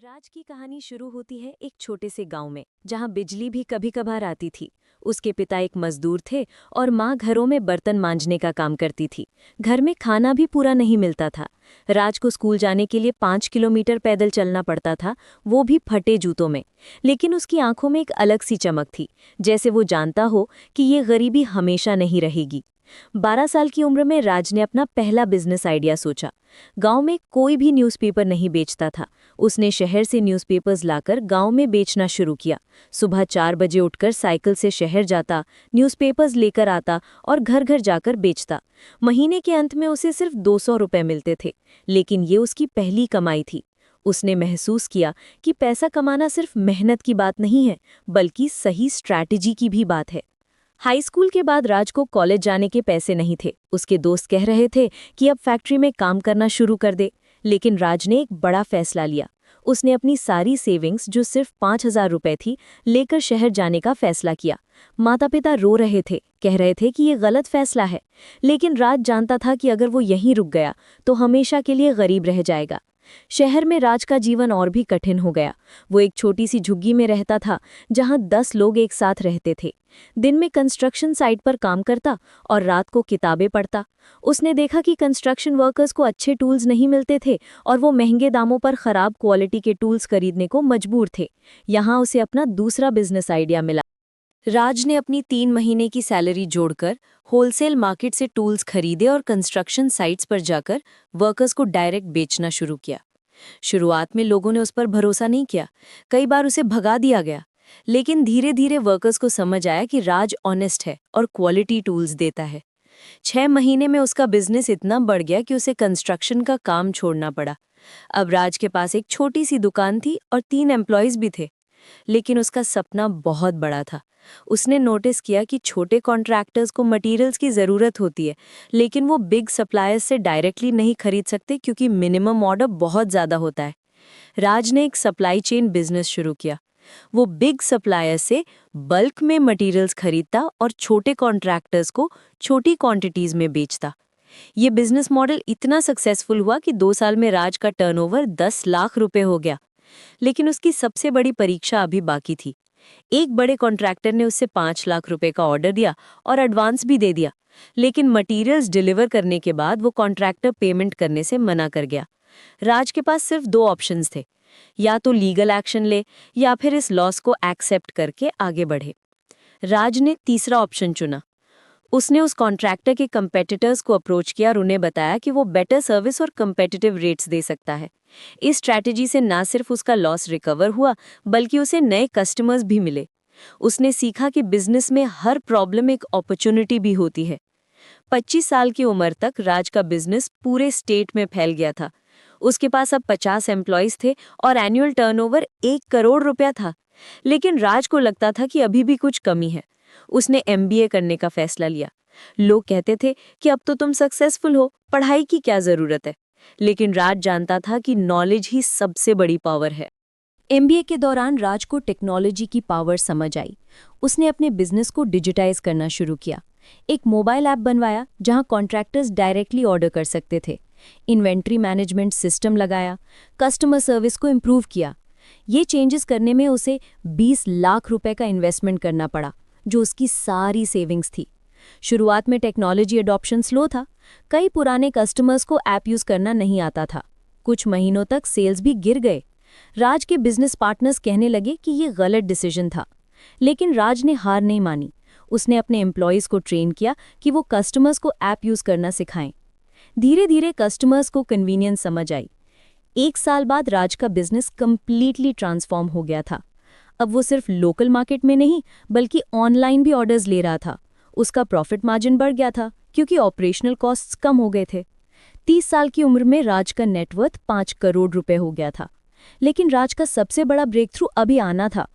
राज की कहानी शुरू होती है एक छोटे से गांव में, जहां बिजली भी कभी कभार आती थी। उसके पिता एक मजदूर थे और माँ घरों में बर्तन मांजने का काम करती थी। घर में खाना भी पूरा नहीं मिलता था। राज को स्कूल जाने के लिए 5 किलोमीटर पैदल चलना पड़ता था, वो भी फटे जूतों में। लेकिन उसकी आंखों में एक अलग सी चमक थी, जैसे वो जानता हो कि ये गरीबी हमेशा नहीं रहेगी। 12 साल की उम्र में राज ने अपना पहला बिजनेस आइडिया सोचा। गांव में कोई भी न्यूज़पेपर नहीं बेचता था। उसने शहर से न्यूज़पेपर्स लाकर गांव में बेचना शुरू किया। सुबह 4 बजे उठकर साइकिल से शहर जाता, न्यूज़पेपर्स लेकर आता और घर घर जाकर बेचता। महीने के अंत में उसे सिर्फ 200 रुपए मिलते थे, लेकिन ये उसकी पहली कमाई थी। उसने महसूस किया कि पैसा कमाना सिर्फ मेहनत की बात नहीं है, बल्कि सही स्ट्रैटेजी की भी बात है। हाई स्कूल के बाद राज को कॉलेज जाने के पैसे नहीं थे। उसके दोस्त कह रहे थे कि अब फैक्ट्री में काम करना शुरू कर दे, लेकिन राज ने एक बड़ा फैसला लिया। उसने अपनी सारी सेविंग्स, जो सिर्फ 5,000 रुपए थी, लेकर शहर जाने का फैसला किया। माता पिता रो रहे थे, कह रहे थे कि ये गलत फैसला है, लेकिन राज जानता था कि अगर वो यहीं रुक गया तो हमेशा के लिए गरीब रह जाएगा। शहर में राज का जीवन और भी कठिन हो गया। वो एक छोटी सी झुग्गी में रहता था, जहां 10 लोग एक साथ रहते थे। दिन में कंस्ट्रक्शन साइट पर काम करता और रात को किताबें पढ़ता। उसने देखा कि कंस्ट्रक्शन वर्कर्स को अच्छे टूल्स नहीं मिलते थे और वो महंगे दामों पर खराब क्वालिटी के टूल्स खरीदने को मजबूर थे। यहाँ उसे अपना दूसरा बिजनेस आइडिया मिला। राज ने अपनी 3 महीने की सैलरी जोड़कर होलसेल मार्केट से टूल्स खरीदे और कंस्ट्रक्शन साइट्स पर जाकर वर्कर्स को डायरेक्ट बेचना शुरू किया। शुरुआत में लोगों ने उस पर भरोसा नहीं किया, कई बार उसे भगा दिया गया। लेकिन धीरे धीरे वर्कर्स को समझ आया कि राज ऑनेस्ट है और क्वालिटी टूल्स देता है। 6 महीने में उसका बिजनेस इतना बढ़ गया कि उसे कंस्ट्रक्शन का काम छोड़ना पड़ा। अब राज के पास एक छोटी सी दुकान थी और 3 एम्प्लॉयज भी थे। लेकिन उसका सपना बहुत बड़ा था। उसने नोटिस किया कि छोटे कॉन्ट्रैक्टर्स को मटेरियल्स की ज़रूरत होती है, लेकिन वो बिग सप्लायर्स से डायरेक्टली नहीं खरीद सकते क्योंकि मिनिमम ऑर्डर बहुत ज़्यादा होता है। राज ने एक सप्लाई चेन बिजनेस शुरू किया। वो बिग सप्लायर्स से बल्क में मटेरियल्स खरीदता और छोटे कॉन्ट्रैक्टर्स को छोटी क्वांटिटीज में बेचता। ये बिजनेस मॉडल इतना सक्सेसफुल हुआ कि 2 साल में राज का टर्नओवर 10 लाख रुपए हो गया। लेकिन उसकी सबसे बड़ी परीक्षा अभी बाकी थी। एक बड़े कॉन्ट्रैक्टर ने उससे 5 लाख रुपए का ऑर्डर दिया और एडवांस भी दे दिया। लेकिन मटेरियल्स डिलीवर करने के बाद वो कॉन्ट्रैक्टर पेमेंट करने से मना कर गया। राज के पास सिर्फ 2 ऑप्शंस थे, या तो लीगल एक्शन ले या फिर इस लॉस को एक्सेप्ट करके आगे बढ़े। राज ने तीसरा ऑप्शन चुना। उसने उस कॉन्ट्रैक्टर के कंपेटिटर्स को अप्रोच किया और उन्हें बताया कि वो बेटर सर्विस और कंपेटिटिव रेट्स दे सकता है। इस स्ट्रैटेजी से ना सिर्फ उसका लॉस रिकवर हुआ, बल्कि उसे नए कस्टमर्स भी मिले। उसने सीखा कि बिजनेस में हर प्रॉब्लम एक अपॉर्चुनिटी भी होती है। 25 साल की उम्र तक राज का बिजनेस पूरे स्टेट में फैल गया था। उसके पास अब 50 एम्प्लॉयज थे और एनुअल टर्नओवर 1 करोड़ रुपया था। लेकिन राज को लगता था कि अभी भी कुछ कमी है। उसने MBA करने का फैसला लिया। लोग कहते थे कि अब तो तुम सक्सेसफुल हो, पढ़ाई की क्या जरूरत है। लेकिन राज जानता था कि नॉलेज ही सबसे बड़ी पावर है। MBA के दौरान राज को टेक्नोलॉजी की पावर समझ आई। उसने अपने बिजनेस को डिजिटाइज करना शुरू किया। एक मोबाइल ऐप बनवाया जहां कॉन्ट्रैक्टर्स डायरेक्टली ऑर्डर कर सकते थे। इन्वेंट्री मैनेजमेंट सिस्टम लगाया, कस्टमर सर्विस को इम्प्रूव किया। ये चेंजेस करने में उसे 20 लाख रुपए का इन्वेस्टमेंट करना पड़ा, जो उसकी सारी सेविंग्स थी। शुरुआत में टेक्नोलॉजी अडॉप्शन स्लो था। कई पुराने कस्टमर्स को ऐप यूज करना नहीं आता था। कुछ महीनों तक सेल्स भी गिर गए। राज के बिजनेस पार्टनर्स कहने लगे कि ये गलत डिसीजन था। लेकिन राज ने हार नहीं मानी। उसने अपने एम्प्लॉयज को ट्रेन किया कि वो कस्टमर्स को ऐप यूज करना सिखाएं। धीरे धीरे कस्टमर्स को कन्वीनियंस समझ आई। 1 साल बाद राज का बिजनेस कंप्लीटली ट्रांसफॉर्म हो गया था। अब वो सिर्फ लोकल मार्केट में नहीं, बल्कि ऑनलाइन भी ऑर्डर्स ले रहा था। उसका प्रॉफिट मार्जिन बढ़ गया था क्योंकि ऑपरेशनल कॉस्ट्स कम हो गए थे। 30 साल की उम्र में राज का नेटवर्थ 5 करोड़ रुपए हो गया था। लेकिन राज का सबसे बड़ा ब्रेक थ्रू अभी आना था।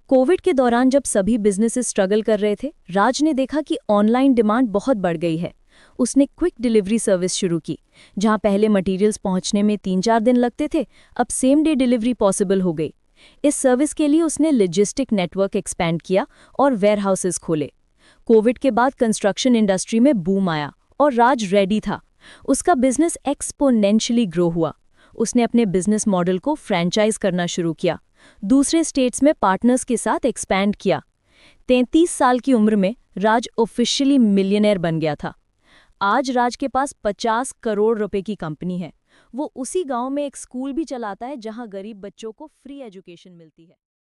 कोविड के दौरान जब सभी बिजनेसेस स्ट्रगल कर रहे थे, राज ने देखा कि ऑनलाइन डिमांड बहुत बढ़ गई है। उसने क्विक डिलीवरी सर्विस शुरू की। जहां पहले मटेरियल्स पहुंचने में 3-4 दिन लगते थे, अब सेम डे डिलीवरी पॉसिबल हो गई। इस सर्विस के लिए उसने लॉजिस्टिक नेटवर्क एक्सपैंड किया और वेयरहाउसेस खोले। कोविड के बाद कंस्ट्रक्शन इंडस्ट्री में बूम आया और राज रेडी था। उसका बिजनेस एक्सपोनेंशियली ग्रो हुआ। उसने अपने बिजनेस मॉडल को फ्रेंचाइज करना शुरू किया, दूसरे स्टेट्स में पार्टनर्स के साथ एक्सपैंड किया। 33 साल की उम्र में राज ऑफिशियली मिलियनेयर बन गया था। आज राज के पास 50 करोड़ रुपए की कंपनी है। वो उसी गांव में एक स्कूल भी चलाता है जहां गरीब बच्चों को फ्री एजुकेशन मिलती है।